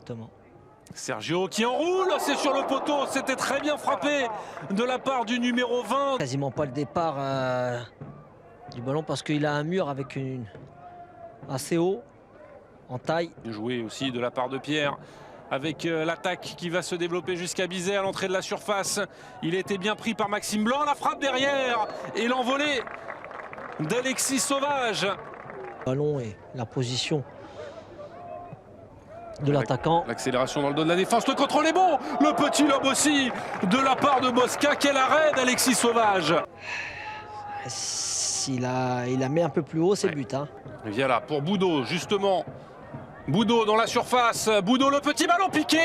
Exactement. Sergio qui enroule, c'est sur le poteau, c'était très bien frappé de la part du numéro 20. Quasiment pas le départ du ballon parce qu'il a un mur avec assez haut en taille. Joué aussi de la part de Pierre avec l'attaque qui va se développer jusqu'à Bizet à l'entrée de la surface. Il était bien pris par Maxime Blanc, la frappe derrière et l'envolée d'Alexis Sauvage. Le ballon et la position de l'attaquant. L'accélération dans le dos de la défense, le contrôle est bon. Le petit lobe aussi de la part de Bosca. Quel arrêt d'Alexis Sauvage. Il la met un peu plus haut, c'est but. Hein. Et bien là pour Boudot justement. Boudot dans la surface, Boudot le petit ballon piqué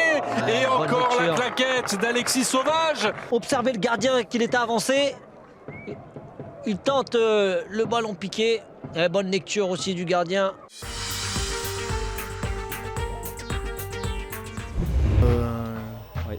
et encore la claquette d'Alexis Sauvage. Observez le gardien qu'il était avancé. Il tente le ballon piqué. Et bonne lecture aussi du gardien.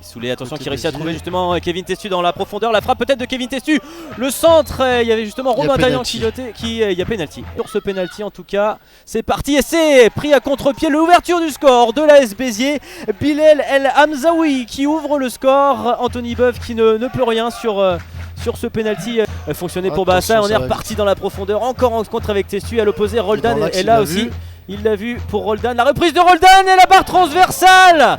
Soulé, attention, qui réussit à trouver justement Kevin Testu dans la profondeur. La frappe peut-être de Kevin Testu. Le centre, il y avait justement Romain Taillan qui pilotait. Il y a pénalty. Sur ce pénalty en tout cas, c'est parti et c'est pris à contre-pied. L'ouverture du score de l'AS Béziers. Bilal El Hamzaoui qui ouvre le score. Anthony Beuve qui ne peut rien sur ce pénalty fonctionné pour Bassa. On est reparti dans la profondeur. Encore en contre avec Testu. À l'opposé, Roldan est là aussi. Il l'a vu pour Roldan. La reprise de Roldan et la barre transversale.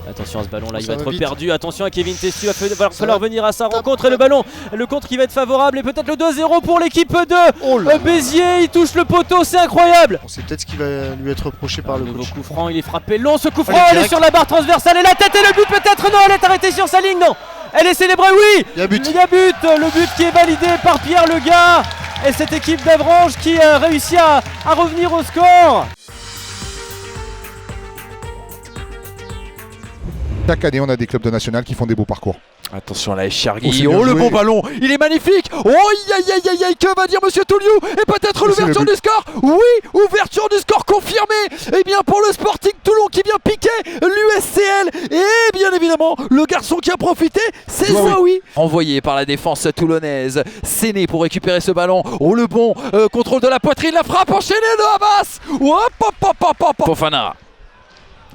Attention à ce ballon là, il va être perdu. Attention à Kevin Testu, il va falloir venir à sa rencontre. Et le ballon, le contre qui va être favorable. Et peut-être le 2-0 pour l'équipe de Béziers. Il touche le poteau, c'est incroyable. On sait peut-être ce qui va lui être reproché par le nouveau coach. coup franc, il est frappé long. Ce coup franc, elle est sur la barre transversale. Et la tête et le but peut-être. Non, elle est arrêtée sur sa ligne. Non, elle est célébrée, oui. Il y a but. Il y a but. Le but qui est validé par Pierre Lega. Et cette équipe d'Avranches qui réussit à revenir au score. Chaque année, on a des clubs de national qui font des beaux parcours. Attention à la Echargui, oh le bon ballon, il est magnifique. Oh aïe aïe aïe aïe, que va dire monsieur Touliou? Et peut-être l'ouverture du score. Oui, ouverture du score confirmée. Et bien pour le Sporting Toulon qui vient piquer l'USCL. Et bien évidemment, le garçon qui a profité, c'est Zouaoui. Envoyé par la défense toulonnaise, Séné pour récupérer ce ballon. Oh le bon contrôle de la poitrine, la frappe enchaînée de Abbas. Fofana.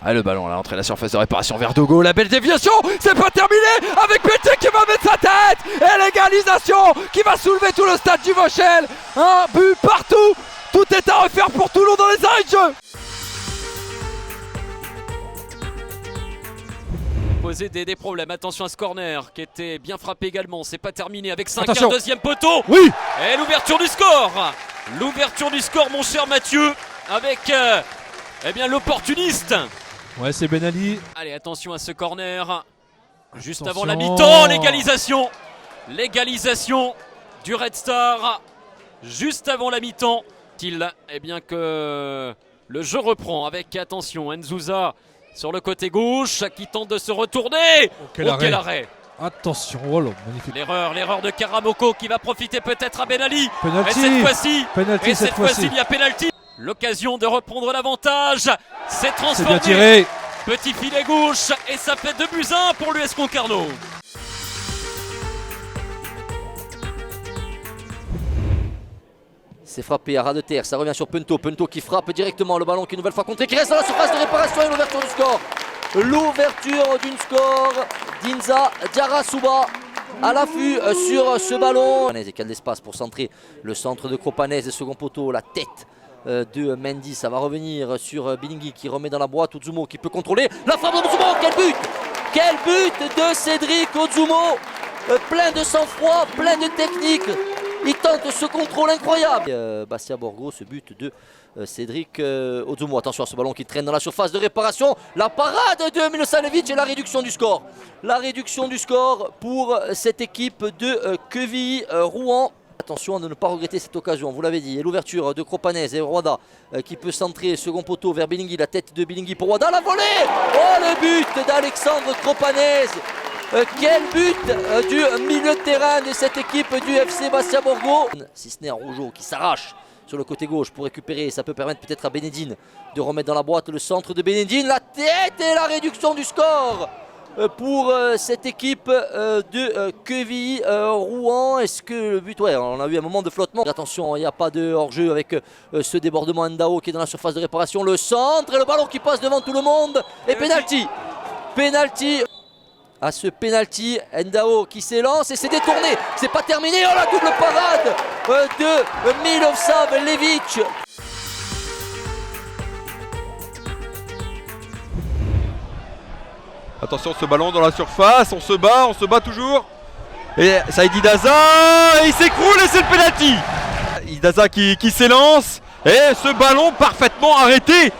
Ah, le ballon à l'entrée de la surface de réparation vers Dogo, la belle déviation, c'est pas terminé avec Pété qui va mettre sa tête et l'égalisation qui va soulever tout le stade du Vauchel. Un but partout, tout est à refaire pour Toulon dans les arrêts de jeu. Poser des problèmes, attention à ce corner qui était bien frappé également, c'est pas terminé avec 5-1, deuxième poteau. Oui. Et l'ouverture du score. L'ouverture du score mon cher Mathieu avec eh bien l'opportuniste. Ouais, c'est Ben Ali. Allez, attention à ce corner. Juste avant la mi-temps, l'égalisation. L'égalisation du Red Star. Juste avant la mi-temps. Eh bien que le jeu reprend avec, attention, Nzouza sur le côté gauche qui tente de se retourner. Quel arrêt. Attention, oh là, magnifique. L'erreur de Karamoko qui va profiter peut-être à Ben Ali. Penalty. Et cette fois-ci, il y a penalty. L'occasion de reprendre l'avantage, c'est transformé. C'est bien tiré. Petit filet gauche et ça fait 2-1 pour l'US Concarneau. C'est frappé à ras de terre, ça revient sur Punto. Punto qui frappe directement le ballon qui une nouvelle fois contré, qui reste dans la surface de réparation et l'ouverture du score. L'ouverture du score d'Inza Diarrasouba. À l'affût sur ce ballon. Quel espace pour centrer le centre de Cropanese, second poteau, la tête de Mendy, ça va revenir sur Bilingui qui remet dans la boîte Ozumo qui peut contrôler la frappe de Ozumo. Quel but de Cédric Ozumo, plein de sang-froid, plein de technique, il tente ce contrôle incroyable. Bastia Borgo, ce but de Cédric Ozumo. Attention à ce ballon qui traîne dans la surface de réparation, la parade de Milosanovic et la réduction du score. La réduction du score pour cette équipe de Quevilly Rouen. Attention à ne pas regretter cette occasion, vous l'avez dit. Et l'ouverture de Cropanese et Wada qui peut centrer second poteau vers Bilingui. La tête de Bilingui pour Wada, la volée. Oh, le but d'Alexandre Cropanese. Quel but du milieu de terrain de cette équipe du FC Bastia Borgo. Si ce n'est un Rougeau qui s'arrache sur le côté gauche pour récupérer. Ça peut permettre peut-être à Benedine de remettre dans la boîte le centre de Benedine. La tête et la réduction du score. pour cette équipe de Quevilly Rouen. Est-ce que le but, ouais, on a eu un moment de flottement. Attention, il n'y a pas de hors-jeu avec ce débordement. Ndao qui est dans la surface de réparation, le centre et le ballon qui passe devant tout le monde. Et penalty. Penalty. À ce penalty, Ndao qui s'élance et c'est détourné. C'est pas terminé. Oh, la double parade de Milosavljevic. Attention, ce ballon dans la surface, on se bat toujours. Et Saïd Idaza, il s'écroule et c'est le penalty. Idaza qui s'élance et ce ballon parfaitement arrêté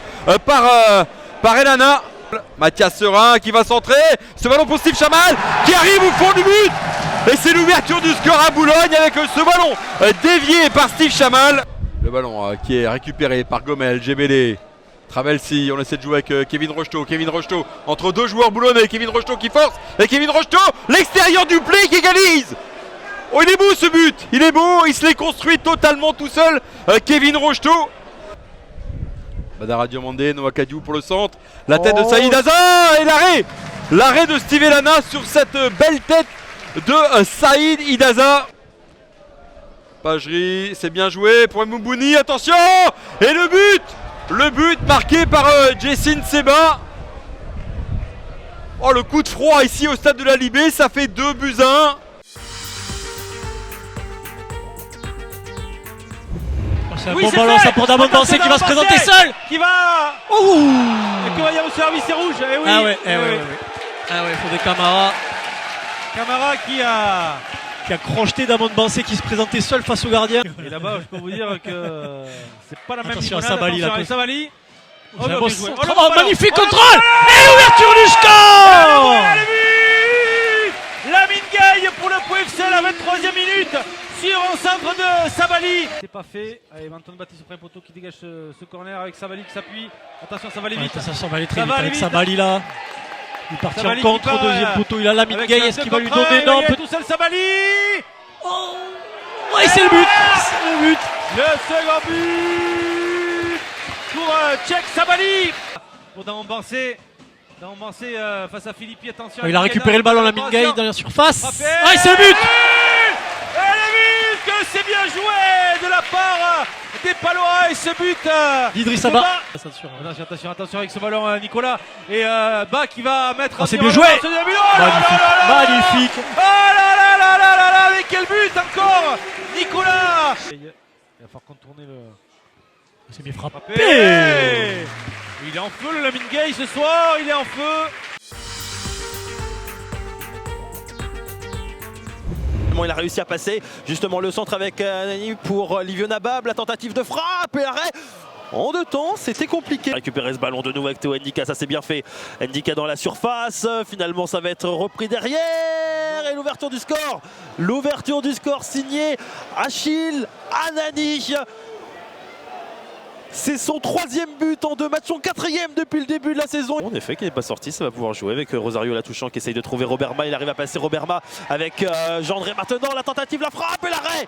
par Elana. Mathias Serin qui va centrer, ce ballon pour Steve Chamal qui arrive au fond du but. Et c'est l'ouverture du score à Boulogne avec ce ballon dévié par Steve Chamal. Le ballon qui est récupéré par Gomel, Gebele. Travelsi, on essaie de jouer avec Kevin Rocheteau entre deux joueurs boulonnais, Kevin Rocheteau qui force, et Kevin Rocheteau, l'extérieur du play qui égalise. Oh, il est beau ce but, il est beau, il se l'est construit totalement tout seul, Kevin Rocheteau. Badara Diomandé, Noah Kadiou pour le centre, la tête de Saïd Idaza et l'arrêt de Steve Elana sur cette belle tête de Saïd Idaza. Pagerie, c'est bien joué pour Moubouni, attention, et le but marqué par Jessin Seba. Oh, le coup de froid ici au stade de la Libé, ça fait 2-1. C'est un bon ballon, ça pour Damon Bansé qui va se présenter seul. Qui va. Ouh. Et que va y avoir service, c'est rouge. Eh oui, ah ouais, il faut des Camara. Camara qui a crocheté Damon Bansé qui se présentait seul face au gardien. Et là-bas, je peux vous dire que c'est pas la même attention limonade. à Sabali, attention à Sabali. Oh, magnifique contrôle. Et l'ouverture du score. Lamine Gueye pour le PFC à la 23e minute sur un centre de Sabali. C'est pas fait. Allez, Antoine Baptiste au premier poteau qui dégage ce corner avec Sabali qui s'appuie. Attention, ça va aller vite. Ça va aller très vite avec Sabali là. Il partit en contre au deuxième poteau. Il a Lamine avec Gueye. Est-ce qu'il va lui donner? Non, tout seul Sabali. Oh, et c'est le but. C'est le but. Le second but pour Tchèque Sabali. Pour Damon Bansé. Damon Bansé face à Philippi, attention. Il a récupéré le ballon, Lamine Gueye dans la surface. Ah, et c'est le but. Et le but, que c'est bien joué de la part des Palois et ce but d'Idriss Abba. Attention avec ce ballon Nicolas et Bas qui va mettre. C'est bien joué. Magnifique. Oh là là, mais quel but encore Nicolas. Il va falloir contourner le. C'est bien frappé. Il est en feu le Lamine Gueye ce soir, il est en feu. Il a réussi à passer justement le centre avec Nani pour Livio Nabab, la tentative de frappe et l'arrêt. En deux temps, c'était compliqué. Récupérer ce ballon de nouveau avec Théo Ndika, ça c'est bien fait. Ndika dans la surface, finalement ça va être repris derrière. Et l'ouverture du score. L'ouverture du score signée Achille Anani. C'est son 3e but en 2 matchs, son 4e depuis le début de la saison. En effet, qui n'est pas sorti, ça va pouvoir jouer avec Rosario Latouchant qui essaye de trouver Roberma. Il arrive à passer Roberma avec Gendré maintenant. La tentative, la frappe et l'arrêt.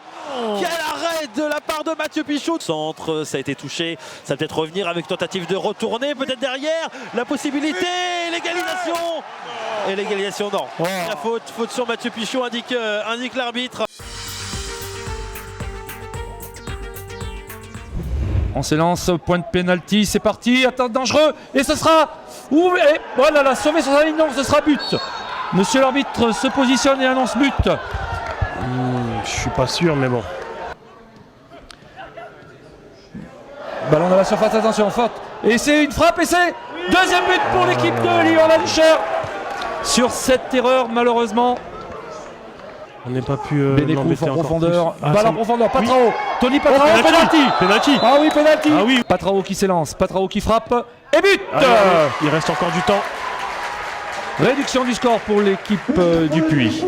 Quel arrêt de la part de Mathieu Pichot. Centre, ça a été touché. Ça va peut-être revenir avec tentative de retourner, peut-être derrière. La possibilité, l'égalisation. Et l'égalisation, non. La faute sur Mathieu Pichot, indique l'arbitre. On s'élance, point de pénalty, c'est parti, attends, dangereux, et ce sera... Ouh, et voilà, la sauvé sur sa ligne, non, ce sera but. Monsieur l'arbitre se positionne et annonce but. Je suis pas sûr, mais bon. Ballon dans la surface, attention, faute. Et c'est une frappe, et c'est deuxième but pour l'équipe de Lyon-la-Duchère. Sur cette erreur, malheureusement. On n'est pas pu l'embêter en profondeur. Balle en profondeur, Patrao. Oui. Tony Patrao, penalty. Ah oui, penalty. Ah oui. Patrao qui s'élance, Patrao qui frappe. Et but. Il reste encore du temps. Réduction du score pour l'équipe du Puy.